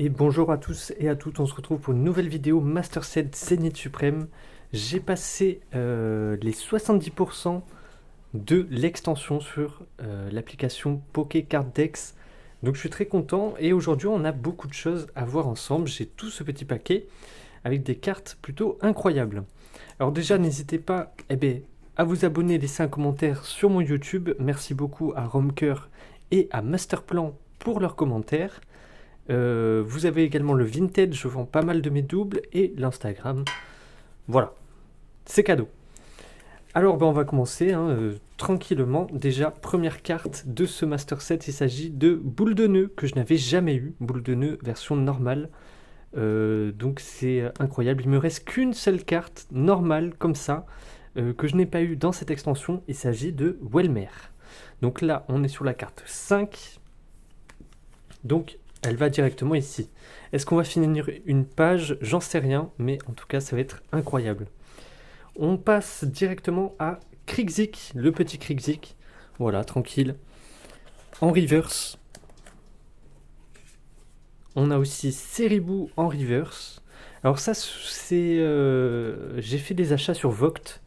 Et bonjour à tous et à toutes, on se retrouve pour une nouvelle vidéo Master Set Zénith Suprême. J'ai passé les 70% de l'extension sur l'application Poké Card Dex. Donc je suis très content et aujourd'hui on a beaucoup de choses à voir ensemble. J'ai tout ce petit paquet avec des cartes plutôt incroyables. Alors déjà n'hésitez pas à vous abonner, laisser un commentaire sur mon YouTube. Merci beaucoup à Romker et à Masterplan pour leurs commentaires. Vous avez également le vintage, je vends pas mal de mes doubles, et l'Instagram. Voilà, c'est cadeau. Alors on va commencer tranquillement. Déjà, première carte de ce Master Set, il s'agit de Boule de Nœud, que je n'avais jamais eu. Boule de Nœud version normale. Donc c'est incroyable. Il me reste qu'une seule carte normale comme ça, que je n'ai pas eu dans cette extension. Il s'agit de Welmer. Donc là, on est sur la carte 5. Donc elle va directement ici. Est-ce qu'on va finir une page? J'en sais rien, mais en tout cas, ça va être incroyable. On passe directement à Krikzik, le petit Krikzik. Voilà, tranquille. En reverse. On a aussi Seribou en reverse. Alors ça, c'est... j'ai fait des achats sur Voct.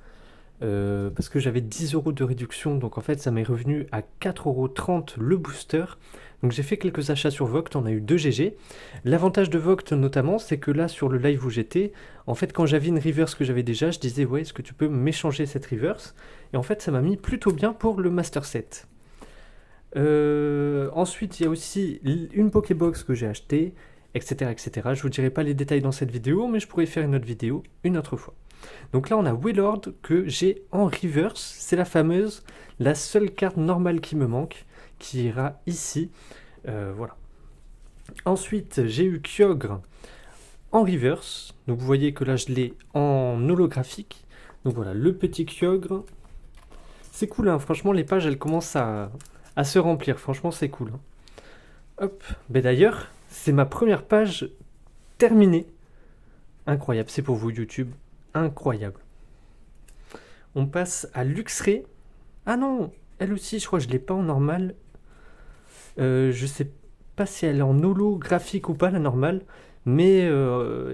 Parce que j'avais 10 € de réduction, donc en fait ça m'est revenu à 4,30 € le booster. Donc j'ai fait quelques achats sur Voct, on a eu 2 GG. L'avantage de Voct notamment, c'est que là sur le live où j'étais, en fait quand j'avais une reverse que j'avais déjà, je disais ouais, est-ce que tu peux m'échanger cette reverse? Et en fait ça m'a mis plutôt bien pour le Master Set. Ensuite il y a aussi une Pokébox que j'ai achetée, etc., etc. Je vous dirai pas les détails dans cette vidéo, mais je pourrais faire une autre vidéo une autre fois. Donc là on a Wailord que j'ai en reverse, c'est la fameuse, la seule carte normale qui me manque, qui ira ici, voilà. Ensuite j'ai eu Kyogre en reverse, donc vous voyez que là je l'ai en holographique, donc voilà le petit Kyogre, c'est cool hein, franchement les pages elles commencent à se remplir, franchement c'est cool. Hein. Hop, ben d'ailleurs c'est ma première page terminée, incroyable, c'est pour vous YouTube. Incroyable. On passe à Luxray. Ah non, elle aussi, je crois que je l'ai pas en normal. Je sais pas si elle est en holographique ou pas, la normale. Mais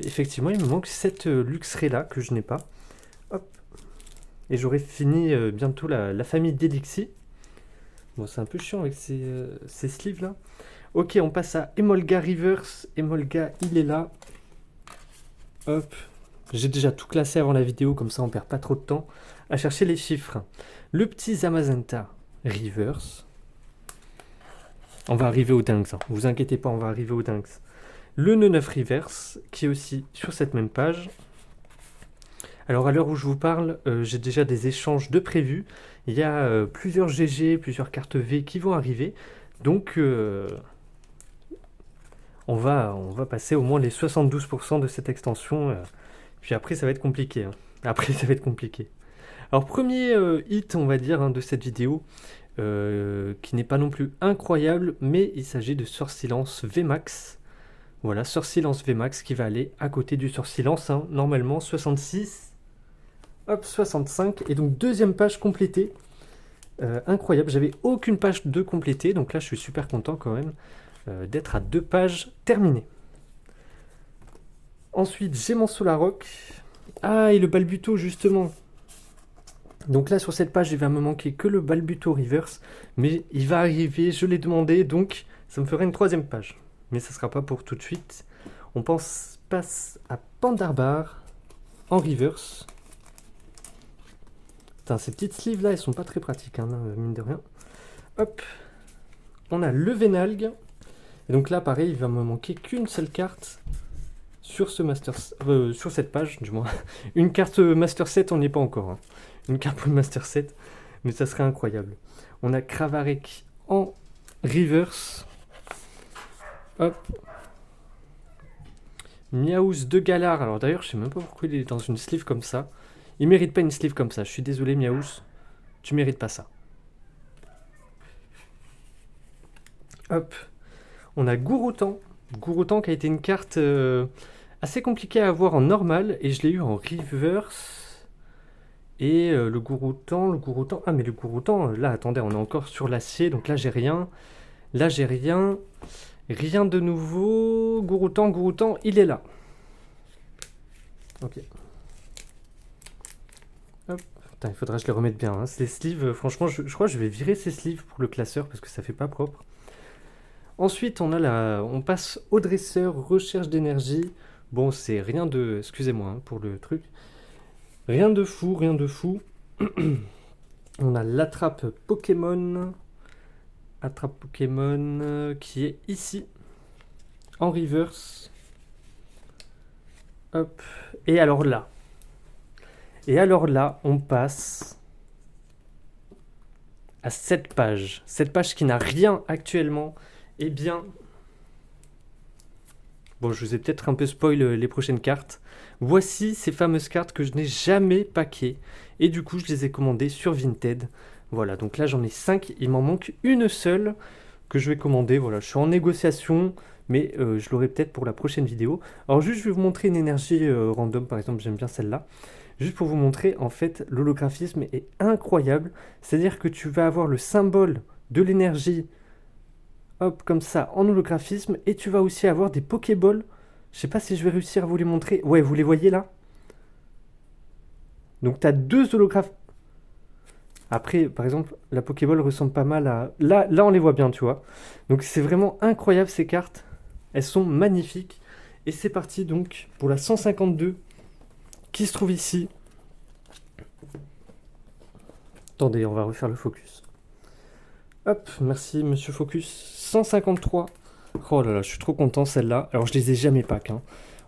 effectivement, il me manque cette Luxray là que je n'ai pas. Hop. Et j'aurai fini bientôt la famille d'Elixir. Bon, c'est un peu chiant avec ces sleeves là. Ok, on passe à Emolga Reverse. Emolga, il est là. Hop. J'ai déjà tout classé avant la vidéo, comme ça on perd pas trop de temps à chercher les chiffres. Le petit Zamazenta Reverse. On va arriver au Dinks, hein. Vous inquiétez pas, on va arriver au Dinks. Le nœud 9 Reverse, qui est aussi sur cette même page. Alors à l'heure où je vous parle, j'ai déjà des échanges de prévus. Il y a plusieurs GG, plusieurs cartes V qui vont arriver. Donc on va passer au moins les 72% de cette extension. Puis après, ça va être compliqué. Hein. Après, ça va être compliqué. Alors, premier hit, on va dire, hein, de cette vidéo, qui n'est pas non plus incroyable, mais il s'agit de Sœur Silence VMAX. Voilà, Sœur Silence VMAX qui va aller à côté du Sœur Silence, hein, normalement 66, hop, 65. Et donc, deuxième page complétée. Incroyable, j'avais aucune page de complétée, donc là, je suis super content quand même d'être à 2 pages terminées. Ensuite, j'ai mon Solaroc. Ah, et le Balbuto, justement. Donc là, sur cette page, il va me manquer que le Balbuto Reverse. Mais il va arriver, je l'ai demandé, donc ça me ferait une 3e page. Mais ça ne sera pas pour tout de suite. On passe à Pandarbar en Reverse. Putain, ces petites sleeves là, elles sont pas très pratiques, hein, mine de rien. Hop. On a le Vénalgue. Et donc là, pareil, il va me manquer qu'une seule carte. Sur cette page, du moins. Une carte Master Set, on n'y est pas encore. Hein. Une carte pour le Master Set, mais ça serait incroyable. On a Kravarek en reverse. Hop. Miaous de Galar. Alors d'ailleurs, je sais même pas pourquoi il est dans une sleeve comme ça. Il mérite pas une sleeve comme ça. Je suis désolé, Miaous. Tu mérites pas ça. Hop. On a Gouroutan. Gouroutan qui a été une carte assez compliquée à avoir en normal et je l'ai eu en reverse. Et le Gouroutan. Ah mais le Gouroutan, là attendez, on est encore sur l'acier, donc là j'ai rien. Là j'ai rien. Rien de nouveau. Gouroutan, il est là. Ok. Hop. Putain, il faudra que je les remette bien. Hein. Ces sleeves, franchement, je crois que je vais virer ces sleeves pour le classeur parce que ça fait pas propre. Ensuite, on passe au dresseur, recherche d'énergie. Bon, c'est rien de... Excusez-moi hein, pour le truc. Rien de fou, rien de fou. On a l'attrape Pokémon. Attrape Pokémon qui est ici. En reverse. Hop. Et alors là, on passe à cette page. Cette page qui n'a rien actuellement. Eh bien... Bon, je vous ai peut-être un peu spoil les prochaines cartes. Voici ces fameuses cartes que je n'ai jamais packées. Et du coup, je les ai commandées sur Vinted. Voilà, donc là, j'en ai 5. Il m'en manque une seule que je vais commander. Voilà, je suis en négociation, mais je l'aurai peut-être pour la prochaine vidéo. Alors juste, je vais vous montrer une énergie random, par exemple, j'aime bien celle-là. Juste pour vous montrer, en fait, l'holographisme est incroyable. C'est-à-dire que tu vas avoir le symbole de l'énergie, hop, comme ça, en holographisme. Et tu vas aussi avoir des Pokéballs. Je sais pas si je vais réussir à vous les montrer. Ouais, vous les voyez là? Donc tu as deux holographes. Après, par exemple, la Pokéball ressemble pas mal à... Là, on les voit bien, tu vois. Donc c'est vraiment incroyable ces cartes. Elles sont magnifiques. Et c'est parti donc pour la 152 qui se trouve ici. Attendez, on va refaire le focus. Hop, merci monsieur Focus. 153. Oh là là, je suis trop content celle-là. Alors je les ai jamais pack. Hein.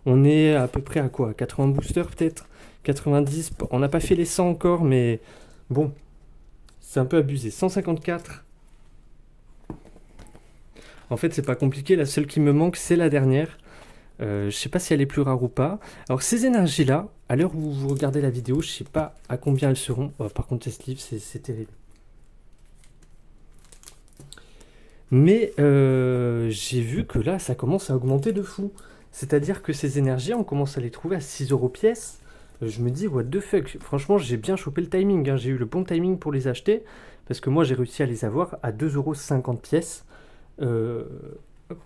On est à peu près à quoi? 80 boosters peut-être? 90. On n'a pas fait les 100 encore, mais bon, c'est un peu abusé. 154. En fait, c'est pas compliqué. La seule qui me manque, c'est la dernière. Je sais pas si elle est plus rare ou pas. Alors ces énergies-là, à l'heure où vous regardez la vidéo, je sais pas à combien elles seront. Oh, par contre, ces livre, c'est terrible. Mais j'ai vu que là, ça commence à augmenter de fou. C'est-à-dire que ces énergies, on commence à les trouver à 6 € pièce. Je me dis, what the fuck. Franchement, j'ai bien chopé le timing. Hein. J'ai eu le bon timing pour les acheter. Parce que moi, j'ai réussi à les avoir à 2,50 € pièce. Hop.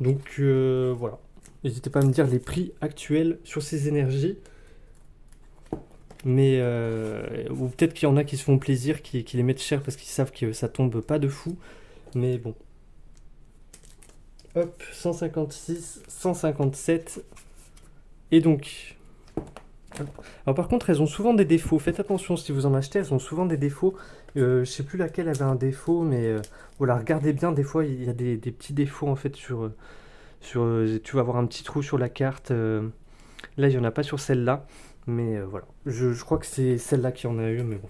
Donc voilà. N'hésitez pas à me dire les prix actuels sur ces énergies. Mais ou peut-être qu'il y en a qui se font plaisir, qui les mettent cher parce qu'ils savent que ça tombe pas de fou. Mais bon. Hop, 156, 157. Et donc... Alors par contre, elles ont souvent des défauts. Faites attention si vous en achetez, elles ont souvent des défauts. Je sais plus laquelle avait un défaut, mais voilà, regardez bien. Des fois, il y a des petits défauts en fait sur... tu vas avoir un petit trou sur la carte. Là, il n'y en a pas sur celle-là. Mais voilà, je crois que c'est celle-là qui en a eu, mais bon.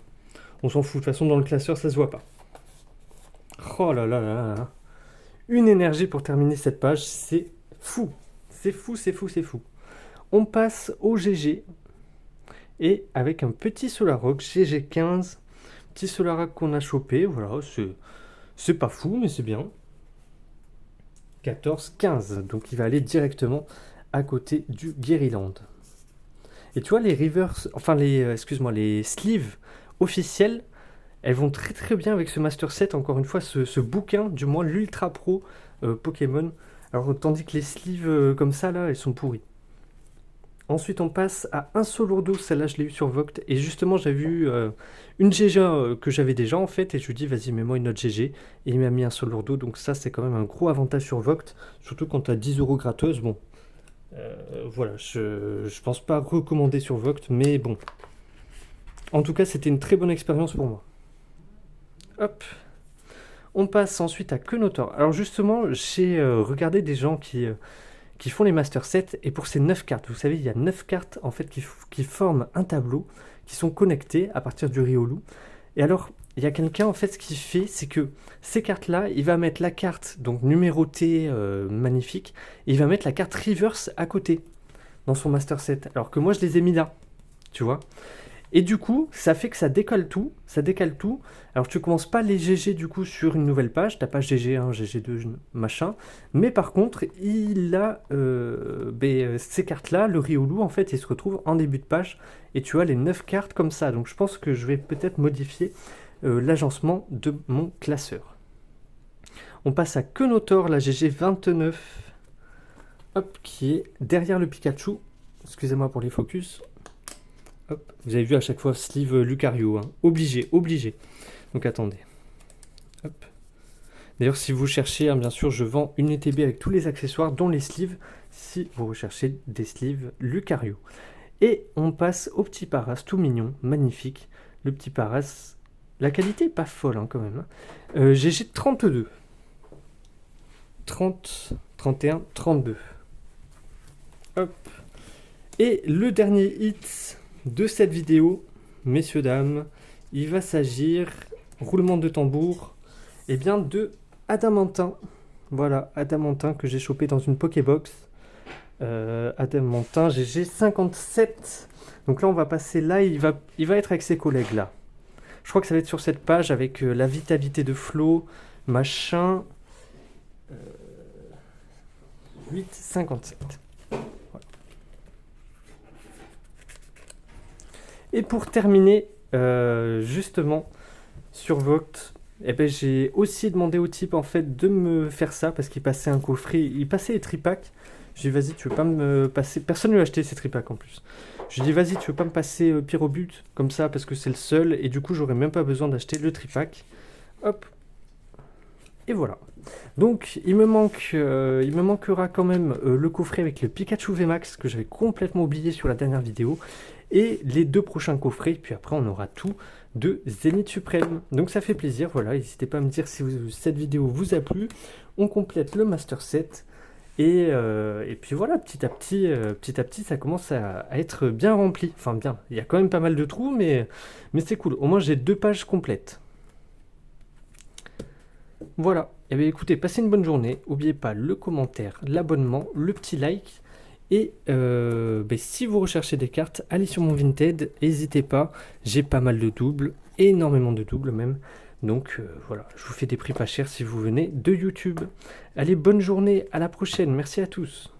On s'en fout, de toute façon dans le classeur ça se voit pas. Oh là là là là. Une énergie pour terminer cette page, c'est fou. C'est fou, c'est fou, c'est fou. On passe au GG. Et avec un petit Solrock, GG15. Petit Solrock qu'on a chopé, voilà, c'est pas fou, mais c'est bien. 14, 15, donc il va aller directement à côté du Guerryland. Et tu vois, les reverse, enfin les sleeves officiels, elles vont très très bien avec ce Master Set, encore une fois, ce bouquin, du moins l'Ultra Pro Pokémon. Alors, tandis que les sleeves comme ça, là, elles sont pourries. Ensuite, on passe à un Solourdo, celle-là, je l'ai eu sur Vogt. Et justement, j'avais vu une GG que j'avais déjà, en fait, et je lui dis, vas-y, mets-moi une autre GG. Et il m'a mis un Solourdo, donc ça, c'est quand même un gros avantage sur Vogt, surtout quand tu as 10 € gratos, bon. Voilà, je pense pas recommander sur Vogt, mais bon. En tout cas, c'était une très bonne expérience pour moi. Hop. On passe ensuite à Kenotor. Alors justement, j'ai regardé des gens qui font les Master Sets, et pour ces 9 cartes, vous savez, il y a 9 cartes en fait qui forment un tableau, qui sont connectées à partir du Riolu. Et alors, il y a quelqu'un en fait, ce qu'il fait, c'est que ces cartes-là, il va mettre la carte donc numérotée, magnifique, et il va mettre la carte reverse à côté dans son Master Set. Alors que moi, je les ai mis là, tu vois. Et du coup, ça fait que ça décale tout, Alors tu commences pas les GG du coup sur une nouvelle page, t'as pas GG1, GG2, machin. Mais par contre, il a ces cartes-là, le Riolu en fait, il se retrouve en début de page. Et tu as les 9 cartes comme ça. Donc je pense que je vais peut-être modifier l'agencement de mon classeur. On passe à Kenotor, la GG29. Hop, qui est derrière le Pikachu. Excusez-moi pour les focus. Hop, vous avez vu à chaque fois sleeve Lucario, hein. Obligé, obligé. Donc attendez. Hop. D'ailleurs, si vous cherchez, hein, bien sûr, je vends une ETB avec tous les accessoires, dont les sleeves, si vous recherchez des sleeves Lucario. Et on passe au petit Paras, tout mignon, magnifique. Le petit Paras, la qualité est pas folle hein, quand même. Hein. GG 32. 30, 31, 32. Hop. Et le dernier hit de cette vidéo, messieurs, dames, il va s'agir, roulement de tambour, et bien de Adamantin. Voilà, Adamantin que j'ai chopé dans une Pokébox. Adamantin GG 57. Donc là, on va passer là, il va être avec ses collègues là. Je crois que ça va être sur cette page avec la vitalité de Flo, machin. 8,57. Voilà. Et pour terminer, justement, sur Vogt, eh ben, j'ai aussi demandé au type en fait de me faire ça parce qu'il passait un coffret, il passait les tripacks. Je lui ai dit, vas-y, tu veux pas me passer. Personne ne lui a acheté ces tripacks en plus. Je lui ai dit, vas-y, tu veux pas me passer Pyrobut comme ça parce que c'est le seul et du coup, j'aurais même pas besoin d'acheter le tripack. Hop. Et voilà. Donc il me manquera quand même le coffret avec le Pikachu VMAX que j'avais complètement oublié sur la dernière vidéo et les 2 prochains coffrets, puis après on aura tout de Zénith Suprême. Donc ça fait plaisir, voilà, n'hésitez pas à me dire si cette vidéo vous a plu. On complète le Master Set et puis voilà, petit à petit ça commence à être bien rempli. Enfin bien, il y a quand même pas mal de trous mais c'est cool, au moins j'ai 2 pages complètes. Voilà, et bien écoutez, passez une bonne journée, n'oubliez pas le commentaire, l'abonnement, le petit like, et si vous recherchez des cartes, allez sur mon Vinted, n'hésitez pas, j'ai pas mal de doubles, énormément de doubles même, donc voilà, je vous fais des prix pas chers si vous venez de YouTube. Allez, bonne journée, à la prochaine, merci à tous.